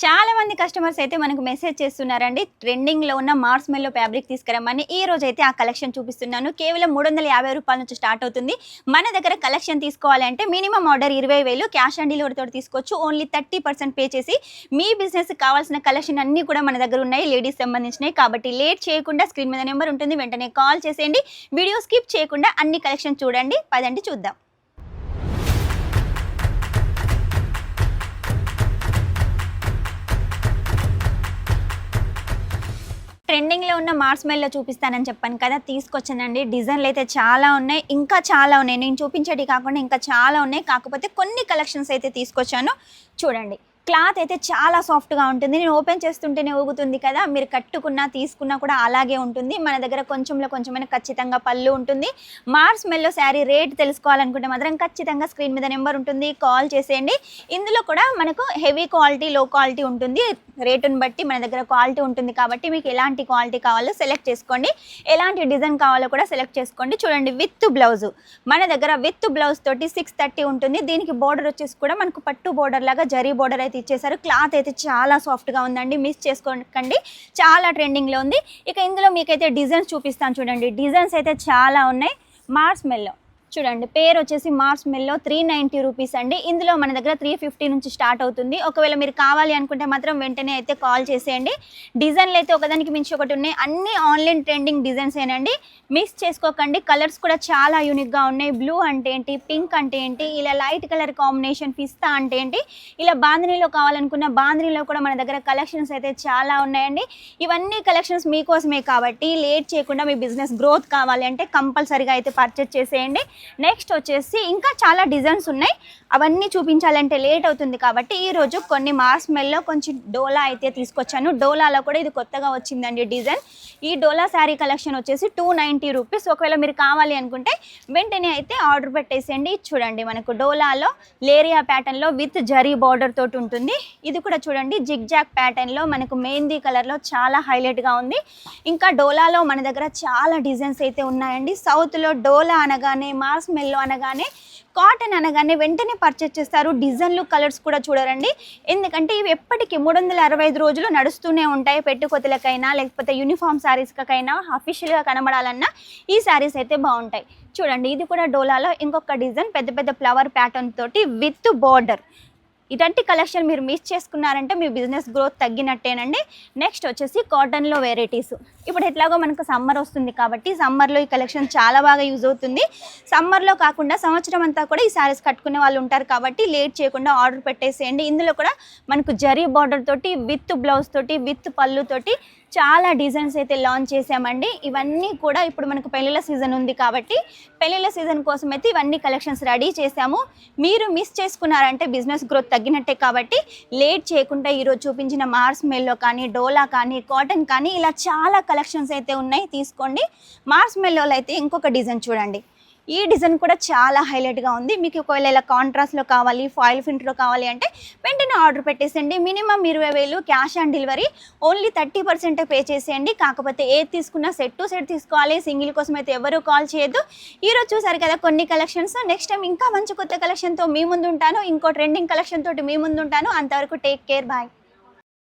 చాలా మంది కస్టమర్స్ అయితే మనకు మెసేజ్ చేస్తున్నారండి. ట్రెండింగ్‌లో ఉన్న మార్ష్‌మెల్లో ఫ్యాబ్రిక్ తీసుకురమ్మని. ఈ రోజైతే ఆ కలెక్షన్ చూపిస్తున్నాను. కేవలం రూ. 350 నుంచి స్టార్ట్ అవుతుంది. మన దగ్గర కలెక్షన్ తీసుకోవాలంటే minimum order 20,000 cash on delivery తోటి తీసుకోవచ్చు. ఓన్లీ 30% పే చేసి మీ బిజినెస్‌కి కావాల్సిన కలెక్షన్ అన్నీ కూడా మన దగ్గర ఉన్నాయి. లేడీస్ సంబంధించినవి. కాబట్టి లేట్ చేయకుండా స్క్రీన్ మీద నెంబర్ ఉంటుంది. వెంటనే కాల్ చేసేయండి. వీడియో స్కిప్ చేయకుండా అన్ని కలెక్షన్ చూడండి. పదండి చూద్దాం. ట్రెండింగ్‌లో ఉన్న మార్ష్‌మెల్లో చూపిస్తానని చెప్పాను కదా, తీసుకొచ్చానండి. డిజైన్‌లు అయితే చాలా ఉన్నాయి. ఇంకా చాలా ఉన్నాయి. నేను చూపించేటివి కాకుండా ఇంకా చాలా ఉన్నాయి. కాకపోతే కొన్ని కలెక్షన్స్ అయితే తీసుకొచ్చాను. చూడండి. క్లాత్ అయితే చాలా సాఫ్ట్‌గా ఉంటుంది. నేను ఓపెన్ చేస్తుంటేనే ఊగుతుంది కదా, మీరు కట్టుకున్నా తీసుకున్నా కూడా అలాగే ఉంటుంది. మన దగ్గర కొంచెంలో కొంచెమైనా ఖచ్చితంగా పళ్ళు ఉంటుంది. మార్ష్‌మెల్లో శారీ రేట్ తెలుసుకోవాలనుకుంటే మాత్రం ఖచ్చితంగా స్క్రీన్ మీద నెంబర్ ఉంటుంది. కాల్ చేసేయండి. ఇందులో కూడా మనకు హెవీ క్వాలిటీ, లో క్వాలిటీ ఉంటుంది. రేటుని బట్టి మన దగ్గర క్వాలిటీ ఉంటుంది కాబట్టి మీకు ఎలాంటి క్వాలిటీ కావాలో సెలెక్ట్ చేసుకోండి. ఎలాంటి డిజైన్ కావాలో కూడా సెలెక్ట్ చేసుకోండి. చూడండి, విత్ బ్లౌజు మన దగ్గర విత్ బ్లౌజ్ తోటి 630 ఉంటుంది. దీనికి బోర్డర్ వచ్చేసి కూడా మనకు పట్టు బోర్డర్ లాగా జరీ బోర్డర్ అయితే ఇచ్చేసారు. క్లాత్ అయితే చాలా సాఫ్ట్‌గా ఉందండి. మిస్ చేసుకోకండి. చాలా ట్రెండింగ్‌లో ఉంది. ఇక ఇందులో మీకైతే డిజైన్స్ చూపిస్తాను చూడండి. డిజైన్స్ అయితే చాలా ఉన్నాయి. మార్ష్‌మెల్లో చూడండి, పేరు వచ్చేసి మార్ష్‌మెల్లో 390 రూపీస్ అండి. ఇందులో మన దగ్గర 350 నుంచి స్టార్ట్ అవుతుంది. ఒకవేళ మీరు కావాలి అనుకుంటే మాత్రం వెంటనే అయితే కాల్ చేసేయండి. డిజైన్లు అయితే ఒకదానికి మించి ఒకటి ఉన్నాయి. అన్ని ఆన్లైన్ ట్రెండింగ్ డిజైన్స్ ఏనండి. మిస్ చేసుకోకండి. కలర్స్ కూడా చాలా యూనిక్గా ఉన్నాయి. బ్లూ అంటే ఏంటి, పింక్ అంటే ఏంటి, ఇలా లైట్ కలర్ కాంబినేషన్ పిస్తా అంటే ఏంటి, ఇలా బాందినీలో కావాలనుకున్న బాందినీలో కూడా మన దగ్గర కలెక్షన్స్ అయితే చాలా ఉన్నాయండి. ఇవన్నీ కలెక్షన్స్ మీకోసమే కాబట్టి లేట్ చేయకుండా మీ బిజినెస్ గ్రోత్ కావాలి అంటే కంపల్సరీగా అయితే పర్చేస్ చేసేయండి. నెక్స్ట్ వచ్చేసి ఇంకా చాలా డిజైన్స్ ఉన్నాయి. అవన్నీ చూపించాలంటే లేట్ అవుతుంది కాబట్టి ఈరోజు కొన్ని మార్ష్‌మెల్లో కొంచెం డోలా అయితే తీసుకొచ్చాను. డోలాలో కూడా ఇది కొత్తగా వచ్చిందండి డిజైన్. ఈ డోలా శారీ కలెక్షన్ వచ్చేసి 290 రూపీస్. ఒకవేళ మీరు కావాలి అనుకుంటే వెంటనే అయితే ఆర్డర్ పెట్టేసేయండి. చూడండి, మనకు డోలాలో లేరియా ప్యాటర్న్లో విత్ జరీ బార్డర్ తోటి ఉంటుంది. ఇది కూడా చూడండి, జిగ్జాగ్ ప్యాటర్న్లో మనకు మెహందీ కలర్లో చాలా హైలైట్గా ఉంది. ఇంకా డోలాలో మన దగ్గర చాలా డిజైన్స్ అయితే ఉన్నాయండి. సౌత్లో డోలా అనగానే, మార్ష్‌మెల్లో అనగానే, కాటన్ అనగానే వెంటనే పర్చేస్ చేస్తారు. డిజైన్లు, కలర్స్ కూడా చూడరండి. ఎందుకంటే ఇవి ఎప్పటికీ 365 రోజులు నడుస్తూనే ఉంటాయి. పెట్టుకోతలకైనా లేకపోతే యూనిఫామ్ శారీస్కైనా అఫీషియల్గా కనబడాలన్నా ఈ శారీస్ అయితే బాగుంటాయి. చూడండి, ఇది కూడా డోలాలో ఇంకొక డిజైన్, పెద్ద పెద్ద ఫ్లవర్ ప్యాటర్న్ తోటి విత్ బార్డర్. ఇలాంటి కలెక్షన్ మీరు మిస్ చేసుకున్నారంటే మీ బిజినెస్ గ్రోత్ తగ్గినట్టేనండి. నెక్స్ట్ వచ్చేసి కాటన్లో వెరైటీస్. ఇప్పుడు ఎట్లాగో మనకు సమ్మర్ వస్తుంది కాబట్టి సమ్మర్లో ఈ కలెక్షన్ చాలా బాగా యూజ్ అవుతుంది. సమ్మర్లో కాకుండా సంవత్సరం అంతా కూడా ఈ శారీస్ కట్టుకునే వాళ్ళు ఉంటారు కాబట్టి లేట్ చేయకుండా ఆర్డర్ పెట్టేసేయండి. ఇందులో కూడా మనకు జరీ బార్డర్ తోటి విత్ బ్లౌజ్ తోటి విత్ పళ్ళు తోటి చాలా డిజైన్స్ అయితే లాంచ్ చేసామండి. ఇవన్నీ కూడా ఇప్పుడు మనకు పెళ్ళిళ్ళ సీజన్ ఉంది కాబట్టి పెళ్ళిళ్ళ సీజన్ కోసం అయితే ఇవన్నీ కలెక్షన్స్ రెడీ చేసాము. మీరు మిస్ చేసుకున్నారంటే బిజినెస్ గ్రోత్ తగ్గినట్టే కాబట్టి లేట్ చేయకుండా ఈరోజు చూపించిన మార్ష్‌మెల్లో కానీ, డోలా కానీ, కాటన్ కానీ ఇలా చాలా కలెక్షన్స్ అయితే ఉన్నాయి. తీసుకోండి. మార్ష్‌మెల్లోలో అయితే ఇంకొక డిజైన్ చూడండి. ఈ డిజైన్ కూడా చాలా హైలైట్గా ఉంది. మీకు ఒకవేళ ఇలా కాంట్రాస్ట్లో కావాలి, ఫాయిల్ ప్రింట్లో కావాలి అంటే వెంటనే ఆర్డర్ పెట్టేసేయండి. Minimum 20,000 cash on delivery. Only 30% pay చేసేయండి. కాకపోతే ఏది తీసుకున్నా సెట్ టు సెట్ తీసుకోవాలి. సింగిల్ కోసం అయితే ఎవరు కాల్ చేయొద్దు. ఈరోజు చూసారు కదా కొన్ని కలెక్షన్స్. నెక్స్ట్ టైం ఇంకా మంచి కొత్త కలెక్షన్తో మీ ముందు ఉంటాను. ఇంకో ట్రెండింగ్ కలెక్షన్ తోటి మీ ముందు ఉంటాను. అంతవరకు టేక్ కేర్, బాయ్.